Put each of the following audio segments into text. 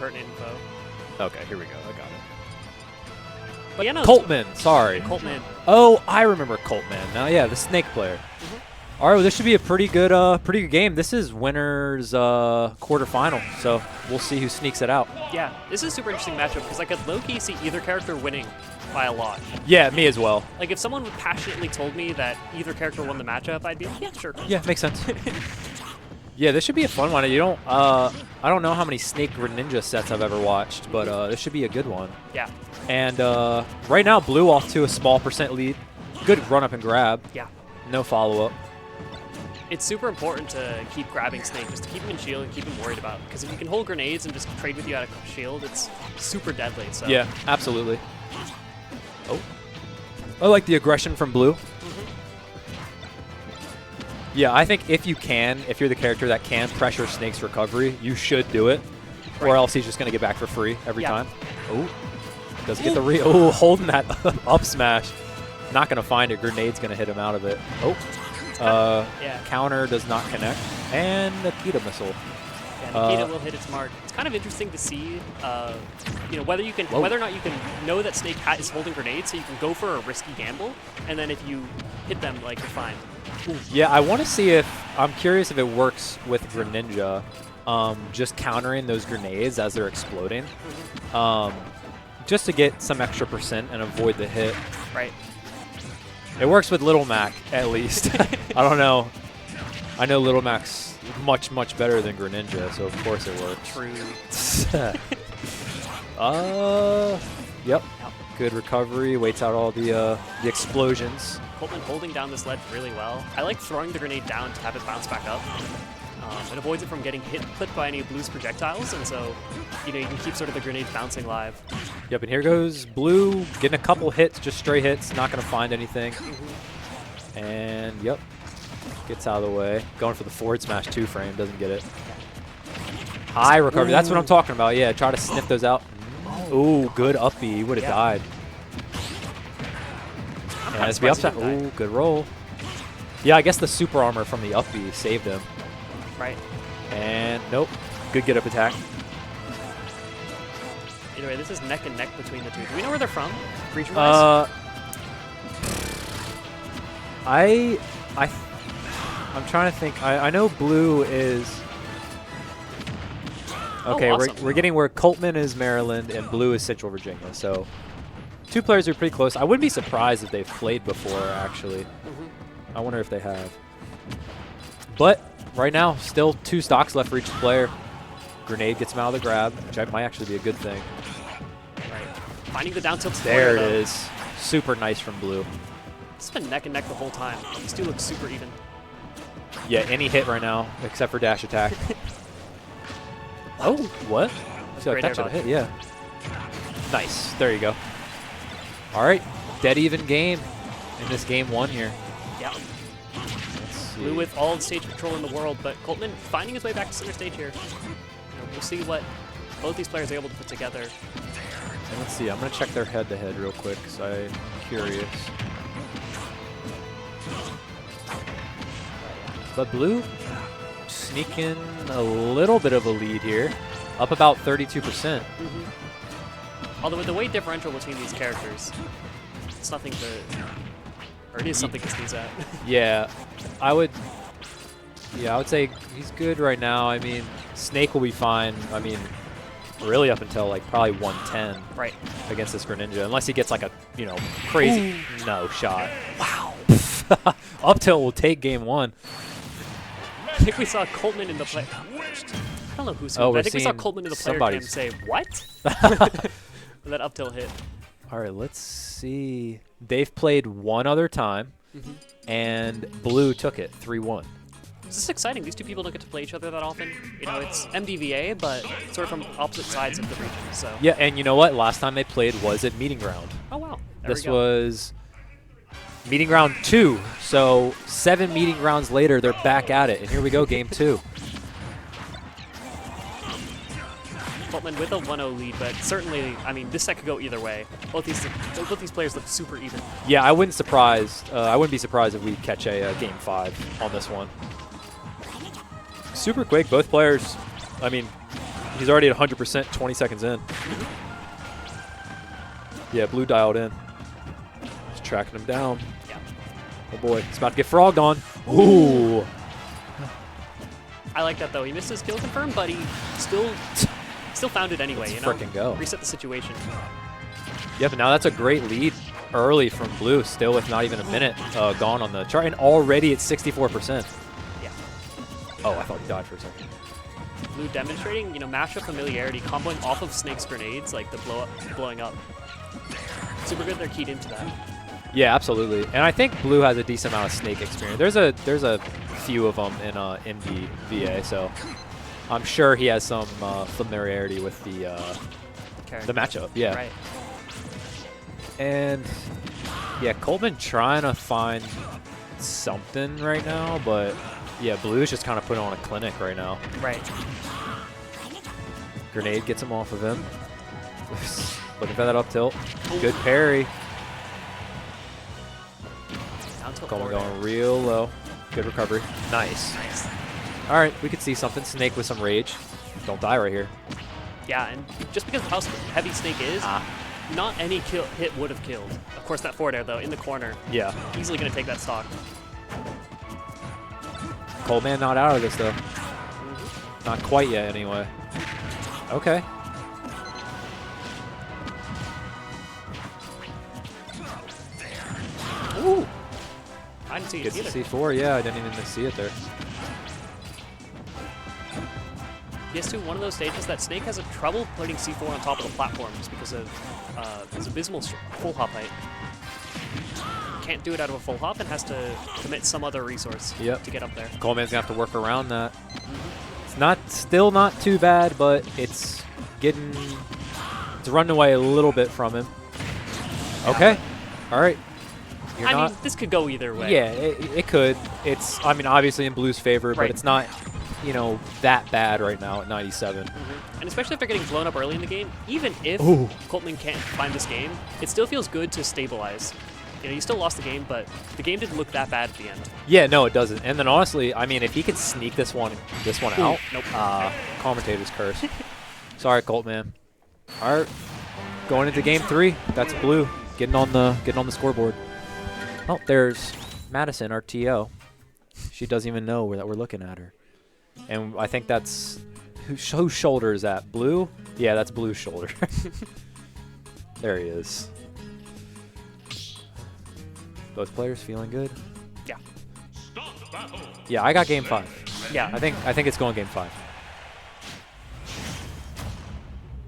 pertinent info. Okay, here we go. I got it. But yeah, no. Coltman, sorry. Coltman. Oh, I remember Coltman. Now, yeah, the snake player. All right, well, this should be a pretty good game. This is winner's quarterfinal, so we'll see who sneaks it out. Yeah, this is a super interesting matchup because I could low-key see either character winning by a lot. Yeah, me as well. Like, if someone passionately told me that either character won the matchup, I'd be like, yeah, sure. Yeah, makes sense. Yeah, this should be a fun one. I don't know how many Snake Greninja sets I've ever watched, but this should be a good one. Yeah. And right now, Blue off to a small % lead. Good run up and grab. Yeah. No follow-up. It's super important to keep grabbing Snake, just to keep him in shield and keep him worried about. Because if you can hold grenades and just trade with you out of shield, it's super deadly. So. Yeah, absolutely. Oh. I like the aggression from Blue. Yeah, I think if you're the character that can pressure Snake's recovery, you should do it. Right. Or else he's just going to get back for free every time. Oh. Doesn't get the holding that up smash. Not going to find it. Grenade's going to hit him out of it. Oh. Counter does not connect. And Nikita missile. Yeah, Nikita will hit its mark. It's kind of interesting to see, whether or not you can know that Snake is holding grenades, so you can go for a risky gamble, and then if you hit them, like, you're fine. Yeah, I want to see I'm curious if it works with Greninja, just countering those grenades as they're exploding, just to get some extra % and avoid the hit. Right. It works with Little Mac, at least. I don't know. I know Little Mac's much, much better than Greninja, so of course it works. True. Yep. Good recovery. Waits out all the explosions. Coltman holding down this ledge really well. I like throwing the grenade down to have it bounce back up. It avoids it from getting clipped by any of Blue's projectiles, and so you can keep sort of the grenade bouncing live. Yep, and here goes Blue getting a couple hits, just straight hits, not going to find anything. And yep, gets out of the way. Going for the forward smash 2-frame, doesn't get it. High recovery, that's what I'm talking about. Yeah, try to sniff those out. Ooh, good up B, he would have died. And SB upside. Ooh, good roll. Yeah, I guess the super armor from the up B saved him. Right. And nope, good get up attack. Either way, this is neck and neck between the two. Do we know where they're from, region-wise? I'm trying to think. I know Blue is. Okay, awesome. we're getting where Coltman is Maryland and Blue is Central Virginia. So two players are pretty close. I wouldn't be surprised if they've played before, actually. I wonder if they have. But right now, still 2 stocks left for each player. Grenade gets him out of the grab, which might actually be a good thing. Right. Finding the down tilt. There it is. Super nice from Blue. It's been neck and neck the whole time. These two look super even. Yeah, any hit right now, except for dash attack. Oh, what? I feel like that should have hit, yeah. Nice. There you go. All right. Dead even game in this game 1 here. Yeah. Blue with all the stage control in the world, but Coltman finding his way back to center stage here. We'll see what both these players are able to put together. And let's see. I'm going to check their head-to-head real quick because I'm curious. But Blue sneaking a little bit of a lead here, up about 32%. Although with the weight differential between these characters, it's nothing to, or it is something to sneeze at. Yeah, I would say he's good right now. I mean, Snake will be fine. I mean, really up until like probably 110 right against this Greninja, unless he gets like a crazy no shot. Wow. Up tilt will take game 1. I think we saw Coltman in the play. I don't know who's who, but I think we saw Coltman in the player cam say, what? That up tilt hit. All right, let's see. They've played one other time, and Blue took it 3-1. This is exciting. These two people don't get to play each other that often. It's MDVA, but sort of from opposite sides of the region. So yeah, and you know what? Last time they played was at Meeting Ground. Oh, wow. This was Meeting Ground 2. So 7 Meeting Grounds later, they're back at it. And here we go, game 2. Coltman with a 1-0 lead, but certainly, I mean, this set could go either way. Both these players look super even. Yeah, I wouldn't be surprised if we catch a game 5 on this one. Super quick, both players. I mean, He's already at 100%, 20 seconds in. Yeah, blue dialed in. He's tracking him down. Yeah. Oh boy, he's about to get frogged on. Ooh. I like that though. He missed his kill confirm, but he still found it anyway. Let's you know, frickin' go. Reset the situation. Yeah, but now that's a great lead early from blue. Still with not even a minute gone on the chart, and already at 64%. Yeah. Oh, I thought he died for a second. Blue demonstrating, matchup familiarity, comboing off of Snake's grenades, like the blowing up. Super good. They're keyed into that. Yeah, absolutely. And I think blue has a decent amount of Snake experience. There's a few of them in the VA, so I'm sure he has some familiarity with the matchup. Yeah. Right. And yeah, Coltman trying to find something right now, but yeah, blue's just kind of putting on a clinic right now. Right. Grenade gets him off of him. Looking for that up tilt. Good parry. Down tilt Coltman forward. going real low. Good recovery. Nice. Nice. All right, we could see something. Snake with some rage. Don't die right here. Yeah, and just because of how heavy Snake is, not any hit would have killed. Of course, that forward air, though, in the corner. Yeah. Easily going to take that stock. Coltman not out of this, though. Not quite yet, anyway. Okay. Ooh! I didn't see it Gets either. the C4. Yeah, I didn't even see it there. PS2, one of those stages that Snake has a trouble putting C4 on top of the platform just because of his abysmal full hop height. Can't do it out of a full hop and has to commit some other resource to get up there. Coltman's gonna have to work around that. It's still not too bad, but it's running away a little bit from him. Okay, all right. I mean, this could go either way. Yeah, it could. I mean, obviously in blue's favor, but it's not, that bad right now at 97. And especially if they're getting blown up early in the game, even if Coltman can't find this game, it still feels good to stabilize. You still lost the game, but the game didn't look that bad at the end. Yeah, no, it doesn't. And then honestly, I mean, if he could sneak this one out, nope. Commentator's curse. Sorry, Coltman. All right, going into game 3. That's blue getting on the scoreboard. Oh, there's Madison, our TO. She doesn't even know that we're looking at her. And I think that's whose shoulder is that? Blue? Yeah, that's blue's shoulder. There he is. Both players feeling good. Yeah. Yeah, I got game 5. Yeah. I think it's going game 5.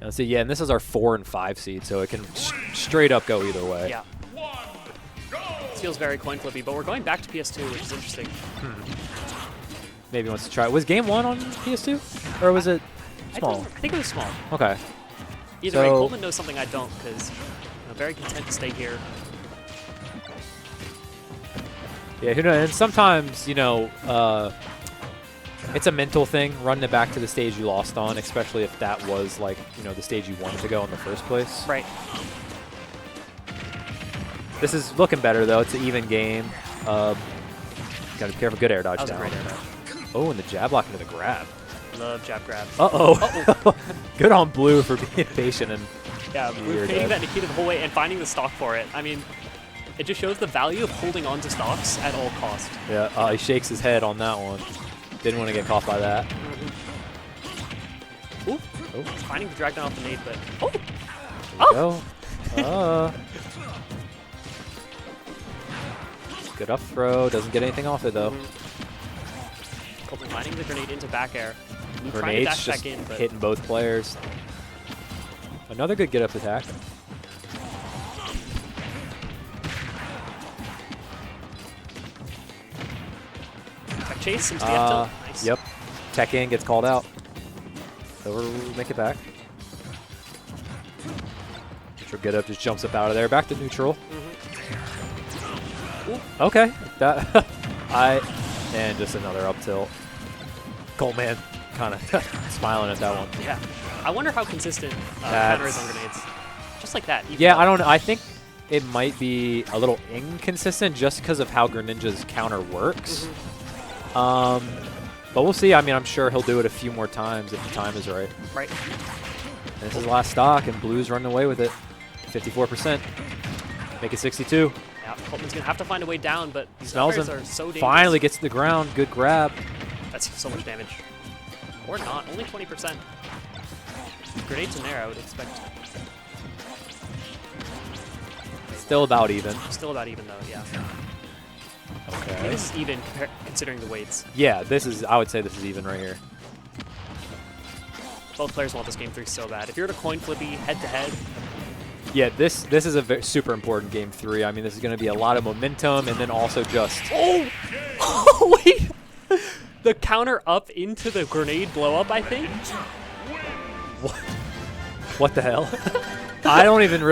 Let's see. Yeah, and this is our 4 and 5 seed, so it can straight up go either way. Yeah. This feels very coin flippy, but we're going back to PS2, which is interesting. Maybe wants to try. Was game 1 on PS2, or was it small? I think it was small. Okay. Either way, Coltman knows something I don't, because I'm very content to stay here. Yeah, who knows? And sometimes, it's a mental thing, running it back to the stage you lost on, especially if that was, like, the stage you wanted to go in the first place. Right. This is looking better, though. It's an even game. Got to be careful. Good air dodge That was down. a great air dodge. Oh, and the jab lock into the grab. Love jab grab. Uh-oh. Good on blue for being patient and Blue fading that Nikita the whole way and finding the stock for it. I mean, it just shows the value of holding on to stocks at all cost. Yeah, he shakes his head on that one. Didn't want to get caught by that. Ooh. Oh. Finding the drag down off the nade, but Go. Good up throw. Doesn't get anything off it, though. Coltman finding the grenade into back air. Trying to Grenade's dash just back in, but hitting both players. Another good get-up attack. back chase into the F tilt. Nice. Yep. Tech in, gets called out. Over, make it back. Neutral get-up just jumps up out of there. Back to neutral. Okay. That and just another up tilt. Coltman kind of smiling at that one. Yeah. I wonder how consistent counter is on grenades. Just like that. Yeah, I don't know. I think it might be a little inconsistent just because of how Greninja's counter works. But we'll see. I mean, I'm sure he'll do it a few more times if the time is right. Right. And this is the last stock, and Blue's running away with it. 54%. Make it 62. Yeah, Coltman's going to have to find a way down, but these Smells players him. are so dangerous. Finally gets to the ground. Good grab. That's so much damage. Or not. Only 20%. Grenades in there, I would expect. Still about even. Still about even, though, yeah. Okay. Maybe this is even considering the weights. Yeah, this is. I would say this is even right here. Both players want this game 3 so bad. If you're at a coin flippy head-to-head, Yeah, this is a super important game 3. I mean, this is going to be a lot of momentum, and then also just. Oh, wait! The counter up into the grenade blow-up, I think? What the hell? I didn't even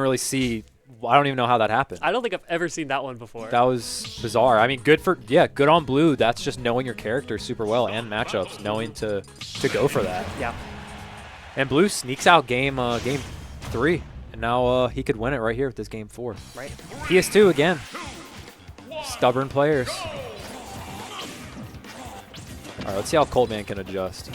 really see. I don't even know how that happened. I don't think I've ever seen that one before. That was bizarre. I mean, good on Blue. That's just knowing your character super well and matchups, knowing to go for that. Yeah. And Blue sneaks out game 3, and now he could win it right here with this game 4. Right. PS2 again. Stubborn players. All right, let's see how Coltman can adjust.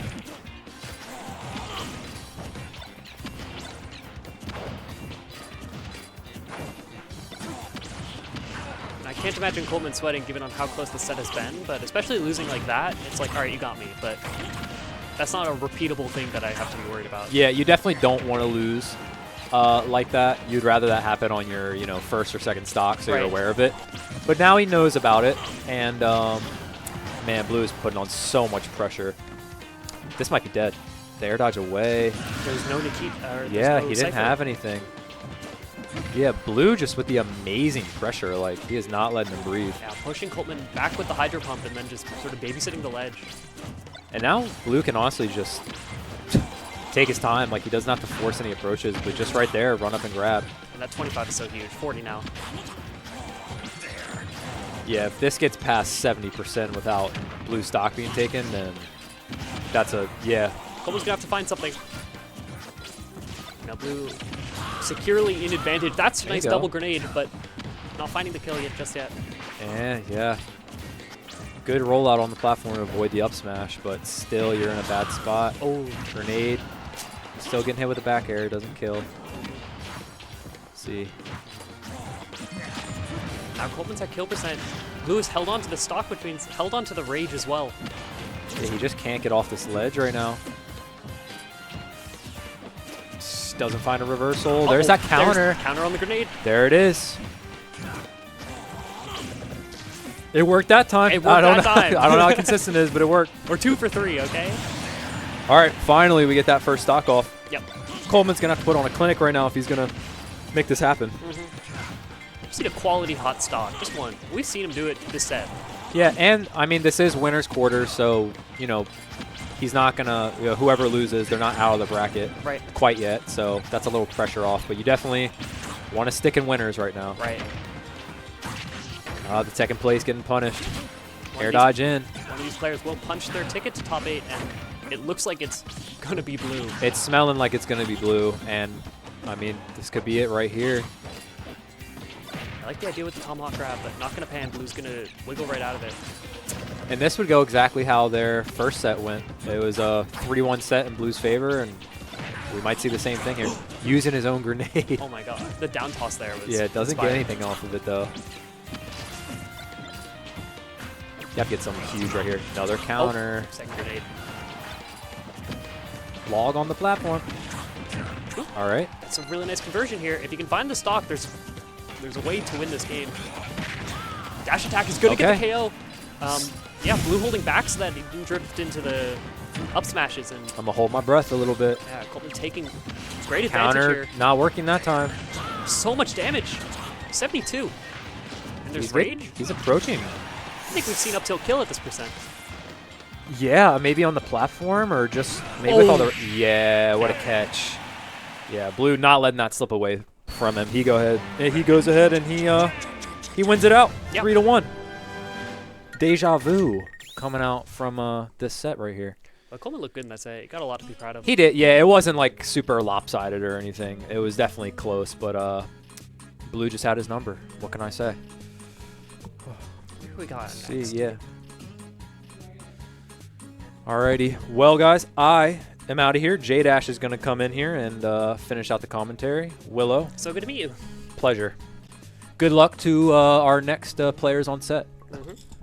I can't imagine Coltman sweating given on how close the set has been, but especially losing like that, it's like, all right, you got me, but that's not a repeatable thing that I have to be worried about. Yeah, you definitely don't want to lose like that. You'd rather that happen on your, first or second stock, so you're aware of it. But now he knows about it, and man, Blue is putting on so much pressure. This might be dead. The air dodge away. There's no Nikita. Yeah, no he didn't have anything. Yeah, Blue just with the amazing pressure. Like, he is not letting him breathe. Yeah, pushing Coltman back with the Hydro Pump and then just sort of babysitting the ledge. And now Blue can honestly just take his time. Like, he doesn't have to force any approaches, but just right there, run up and grab. And that 25 is so huge. 40 now. Yeah, if this gets past 70% without Blue stock being taken, then that's a, yeah. Coltman's going to have to find something. Now Blue securely in advantage. That's a nice double grenade, but not finding the kill just yet. Yeah. Good rollout on the platform to avoid the up smash, but still you're in a bad spot. Oh, grenade. Still getting hit with the back air. Doesn't kill. Let's see. Now Coltman's at kill percent. Blue has held on to the stock, which means held on to the rage as well. Yeah, he just can't get off this ledge right now. Doesn't find a reversal. There's that counter. There's counter on the grenade. There it is. It worked that time. It worked that time. I don't know how consistent it is, but it worked. We're 2 for 3, okay? All right, finally we get that first stock off. Yep. Coltman's going to have to put on a clinic right now if he's going to make this happen. Just need a quality hot stock. Just one. We've seen him do it this set. Yeah, and, I mean, this is winner's quarter, so, he's not going to, whoever loses, they're not out of the bracket quite yet, so that's a little pressure off. But you definitely want to stick in winners right now. Right. The second place getting punished. Air dodge in. One of these players will punch their ticket to top 8, and it looks like it's going to be Blue. It's smelling like it's going to be Blue, and, I mean, this could be it right here. I like the idea with the tomahawk grab, but not going to pan. Blue's going to wiggle right out of it. And this would go exactly how their first set went. It was a 3-1 set in Blue's favor, and we might see the same thing here. Using his own grenade. Oh my god. The down toss there was it doesn't inspiring. get anything off of it, though. You have to get something huge right here. Another counter. Oh, second grenade. Log on the platform. Ooh. All right. That's a really nice conversion here. If you can find the stock, there's a way to win this game. Dash attack is going to get the KO. Yeah, Blue holding back so that he didn't drift into the up smashes. And I'm going to hold my breath a little bit. Yeah, Coltman taking great advantage counter, here. not working that time. So much damage. 72. And there's rage. He's approaching. I think we've seen up tilt kill at this percent. Yeah, maybe on the platform or just maybe with all the... Yeah, what a catch. Yeah, Blue not letting that slip away from him. He goes ahead and he wins it out. 3-1. Deja vu coming out from this set right here. But Coltman looked good in that set. He got a lot to be proud of. He did. Yeah, it wasn't like super lopsided or anything. It was definitely close, but Blue just had his number. What can I say? Who we got See, next? yeah. Alrighty. Well, guys, I am out of here. J-Dash is going to come in here and finish out the commentary. Willow. So good to meet you. Pleasure. Good luck to our next players on set. Mm-hmm.